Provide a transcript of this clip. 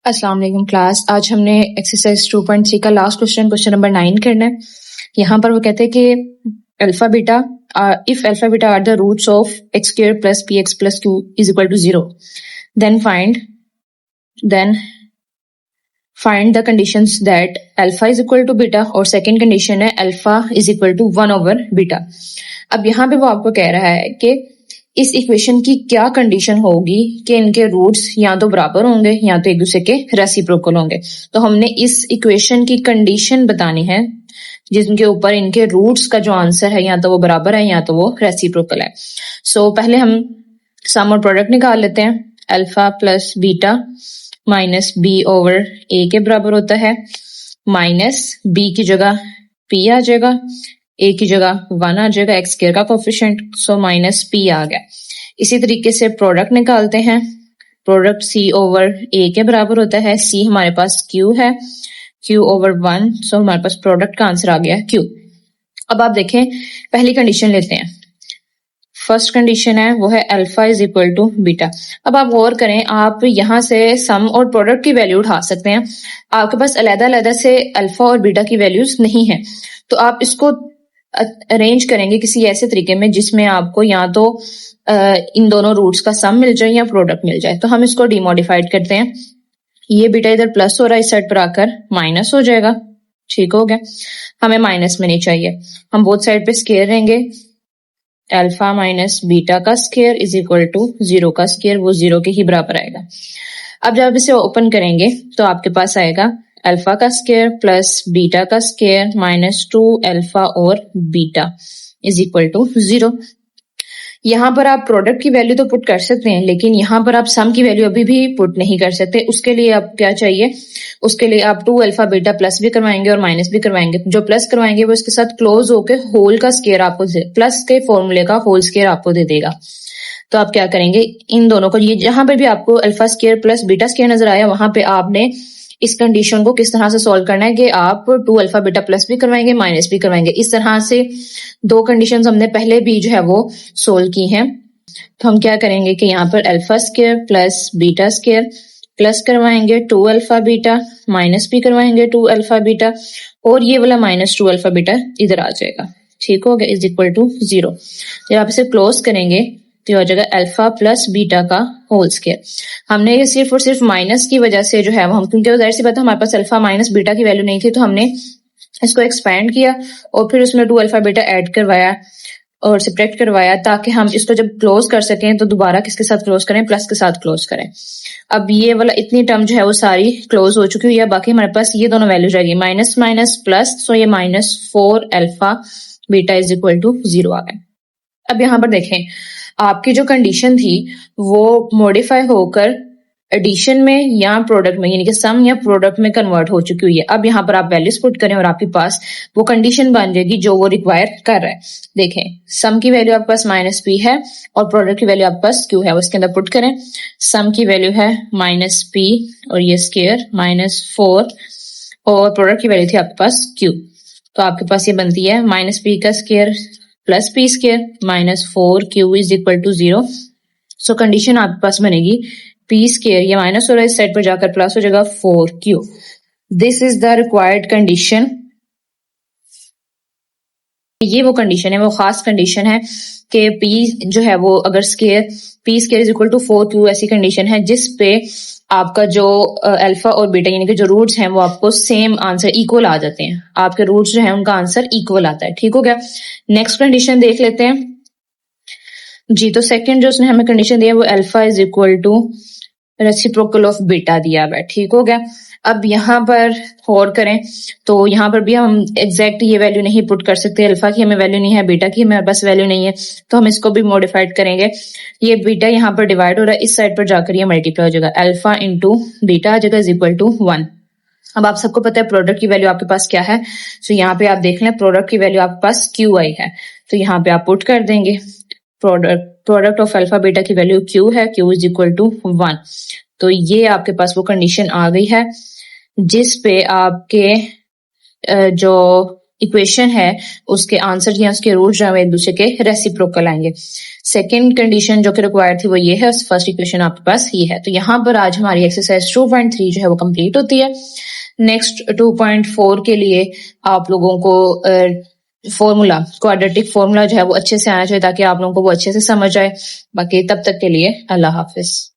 अस्सलाम वालेकुम क्लास। आज हमने एक्सरसाइज 2.3 का लास्ट क्वेश्चन नंबर 9 करना है। यहाँ पर वो कहते हैं कि alpha beta if alpha beta are the roots of x square plus p x plus q is equal to 0 then find the conditions that alpha is equal to beta, और second condition है alpha is equal to 1 over beta. अब यहाँ पे वो आपको कह रहा है कि इस इक्वेशन की क्या कंडीशन होगी कि इनके रूट्स या तो बराबर होंगे या तो एक दूसरे के रेसिप्रोकल होंगे। तो हमने इस इक्वेशन की कंडीशन बतानी है जिनके ऊपर इनके रूट्स का जो आंसर है या तो वो बराबर है या तो वो रेसिप्रोकल है। सो पहले हम सम और प्रोडक्ट निकाल लेते हैं। Alpha plus beta minus B over A के बराबर होता है, माइनस बी की जगह पी आ जाएगा, ए की जगह 1 आ जाएगा, एक्स स्क्वायर का कोफिशिएंट, सो माइनस पी आ गया। इसी तरीके से प्रोडक्ट निकालते हैं। प्रोडक्ट सी ओवर ए के बराबर होता है, सी हमारे पास क्यू है, क्यू ओवर 1, सो हमारे पास प्रोडक्ट का आंसर आ गया क्यू। अब आप देखें, पहली कंडीशन लेते हैं। फर्स्ट कंडीशन है वो है alpha is equal to beta. अब आप गौर करें, आप यहाँ से सम और प्रोडक्ट की वैल्यू उठा सकते हैं। आपके पास अलग-अलग से अल्फा और बीटा की वैल्यूज नहीं है, तो आप इसको अरेंज करेंगे किसी ऐसे तरीके में जिसमें आपको या तो इन दोनों रूट्स का सम मिल जाए या प्रोडक्ट मिल जाए। तो हम इसको डिमोडिफाइड करते हैं। ये बीटा इधर प्लस हो रहा है, इस साइड पर आकर माइनस हो जाएगा। ठीक हो गया, हमें माइनस में नहीं चाहिए। हम बोथ साइड पे स्क्वायर लेंगे। अल्फा माइनस बीटा का स्क्वायर इज इक्वल टू 0 का स्क्वायर, वो 0 के ही बराबर आएगा। अब जब इसे ओपन करेंगे तो आपके पास आएगा अल्फा का स्क्वायर प्लस बीटा का स्क्वायर माइनस 2 अल्फा और बीटा इज इक्वल टू 0। यहाँ पर आप प्रोडक्ट की वैल्यू तो पुट कर सकते हैं, लेकिन यहाँ पर आप सम की वैल्यू अभी भी पुट नहीं कर सकते। उसके लिए आप क्या चाहिए, उसके लिए आप 2 अल्फा बीटा प्लस भी करवाएंगे और माइनस भी करवाएंगे। जो प्लस करवाएंगे वो इसके साथ क्लोज होकर होल का स्क्वायर आपको प्लस के फॉर्मूले का होल स्क्वायर आपको दे देगा। तो आप क्या करेंगे, इन दोनों को, ये जहां पर भी आपको alpha square plus beta square नजर आया वहां पे आपने इस कंडीशन को किस तरह से सॉल्व करना है कि आप 2 अल्फा बीटा प्लस भी करवाएंगे माइनस भी करवाएंगे। इस तरह से दो कंडीशंस हमने पहले भी जो है वो सोल्व की हैं। तो हम क्या करेंगे कि यहाँ पर alpha square plus beta square plus करवाएंगे 2 अल्फा बीटा, माइनस भी करवाएंगे 2 अल्फा बीटा, और ये वाला माइनस 2 अल्फा बीटा इधर आ जाएगा। ठीक हो गया, इज इक्वल टू 0। जब आप इसे क्लोज करेंगे तो हो जाएगा अल्फा प्लस बीटा का होल स्क्वायर। हमने ये सिर्फ और सिर्फ माइनस की वजह से जो है वो, हम क्योंकि जाहिर सी बात है हमारे पास अल्फा माइनस बीटा की वैल्यू नहीं थी, तो हमने इसको एक्सपैंड किया और फिर उसमें 2 अल्फा बीटा ऐड करवाया और सब्ट्रैक्ट करवाया, ताकि हम इसको जब क्लोज कर सकें तो दोबारा किसके साथ क्लोज करें, प्लस के साथ क्लोज करें। अब ये वाला इतनी टर्म जो है वो सारी क्लोज हो चुकी है, बाकी हमारे पास ये दोनों वैल्यू रहेगी माइनस माइनस प्लस, सो ये minus 4 alpha beta is equal to 0 आ गए। अब यहाँ पर देखें, आपकी जो कंडीशन थी वो मॉडिफाई होकर एडिशन में या प्रोडक्ट में, यानी कि सम या प्रोडक्ट में कन्वर्ट हो चुकी हुई है। अब यहाँ पर आप वैल्यूज पुट करें और आपके पास वो कंडीशन बन जाएगी जो वो रिक्वायर कर रहा है। देखें, सम की वैल्यू आपके पास माइनस पी है और प्रोडक्ट की वैल्यू आपके पास क्यू है, उसके अंदर पुट करें। सम की वैल्यू है माइनस पी और ये स्क्वायर माइनस 4, और प्रोडक्ट की वैल्यू थी आपके पास क्यू। तो आपके पास ये बनती है माइनस पी का square plus p square minus 4 q is equal to 0। So condition आपके पास बनेगी पी स्क्वायर, ये माइनस हो रहा है, इस साइड पर जाकर प्लस हो जाएगा 4 Q. This is the required condition. ये वो कंडीशन है, वो खास कंडीशन है कि पी जो है वो अगर square p square is equal to 4 q, ऐसी कंडीशन है जिस पे आपका जो अल्फा और बीटा यानी कि जो रूट्स हैं वो आपको सेम आंसर इक्वल आ जाते हैं। आपके रूट्स जो है उनका आंसर इक्वल आता है। ठीक हो गया, नेक्स्ट कंडीशन देख लेते हैं जी। तो सेकंड जो उसने हमें कंडीशन दिया वो alpha is equal to reciprocal of beta दिया हुआ है। ठीक हो गया, अब यहाँ पर गौर करें तो यहाँ पर भी हम एग्जैक्ट ये वैल्यू नहीं पुट कर सकते। अल्फा की हमें वैल्यू नहीं है, बीटा की हमें बस वैल्यू नहीं है, तो हम इसको भी मॉडिफाइड करेंगे। ये बीटा यहाँ पर डिवाइड हो रहा है, इस साइड पर जाकर ये मल्टीप्लाई हो जाएगा, अल्फा इंटू बीटा आ जाएगा इज इक्वल टू 1। अब आप सबको पता है प्रोडक्ट की वैल्यू आपके पास क्या है, तो यहाँ पे आप देख लें प्रोडक्ट की वैल्यू आपके पास क्यू आई है, तो यहाँ पे आप पुट कर देंगे प्रोडक्ट ऑफ अल्फा बीटा की वैल्यू क्यू है, क्यू इज इक्वल टू 1। तो ये आपके पास वो कंडीशन आ गई है जिस पे आपके जो इक्वेशन है उसके आंसर या उसके रूट जो है एक दूसरे के रेसिप्रोकल आएंगे। सेकंड कंडीशन जो कि रिक्वायर्ड थी वो ये है, फर्स्ट इक्वेशन आपके पास ये है। तो यहाँ पर आज हमारी एक्सरसाइज 2.3 जो है वो कंप्लीट होती है। नेक्स्ट 2.4 के लिए आप लोगों को फॉर्मूला, क्वाड्रेटिक फॉर्मूला जो है वो अच्छे से आना चाहिए ताकि आप लोगों को वो अच्छे से समझ आए। बाकी तब तक के लिए अल्लाह हाफिज।